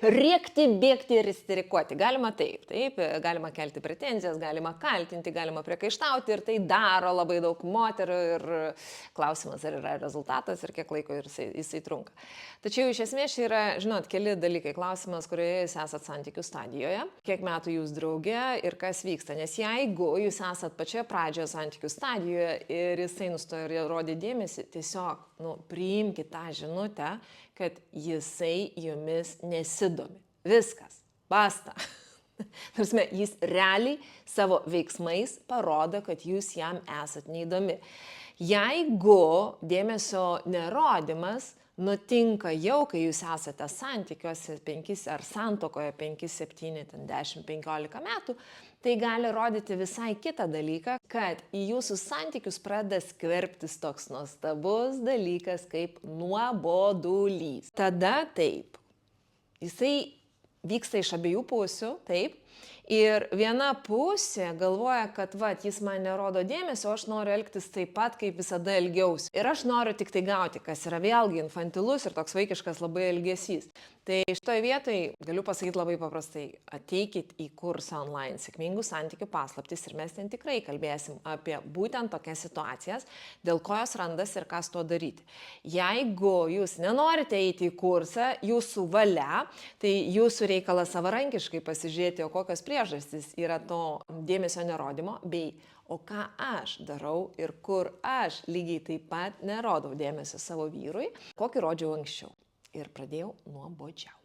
Rėkti, bėgti ir isterikuoti. Galima taip, galima kelti pretenzijas, galima kaltinti, galima priekaištauti ir tai daro labai daug moterų ir klausimas, ar yra rezultatas ir kiek laiko jisai trunka. Tačiau iš esmės čia yra, žinot, keli dalykai. Klausimas, kurioje jūs esat santykių stadijoje, kiek metų jūs drauge ir kas vyksta. Nes jeigu jūs esat pačioje pradžioje santykių stadijoje ir jisai nustoja rodyti dėmesį, tiesiog priimkite tą žinutę, kad jisai jumis nesidomi. Viskas. Basta. Tarsi, jis realiai savo veiksmais parodo, kad jūs jam esat neįdomi. Jeigu dėmesio nerodimas nutinka jau, kai jūs esate santykiuose 5 ar santuokoje 5, 7, 10, 15 metų, tai gali rodyti visai kitą dalyką, kad į jūsų santykius pradeda skverbtis toks nuostabus dalykas kaip nuobodulys. Tada taip, jisai vyksta iš abiejų pusių, taip, ir viena pusė galvoja, kad jis man nerodo dėmesio, aš noriu elgtis taip pat, kaip visada elgiausi. Ir aš noriu tik tai gauti, kas yra vėlgi infantilus ir toks vaikiškas labai elgesys. Tai šitoje vietoje galiu pasakyti labai paprastai, ateikit į kursą online sėkmingų santykių paslaptys ir mes ten tikrai kalbėsim apie būtent tokias situacijas, dėl ko jos randasi ir ką su tuo daryti. Jeigu jūs nenorite eiti į kursą, jūsų valia, tai jūsų reikalas savarankiškai pasižiūrėti, o kokios priežastys yra to dėmesio nerodymo, bei o ką aš darau ir kur aš lygiai taip pat nerodau dėmesio savo vyrui, kokį rodžiau anksčiau. Ir pradėjau nuobodžiauti.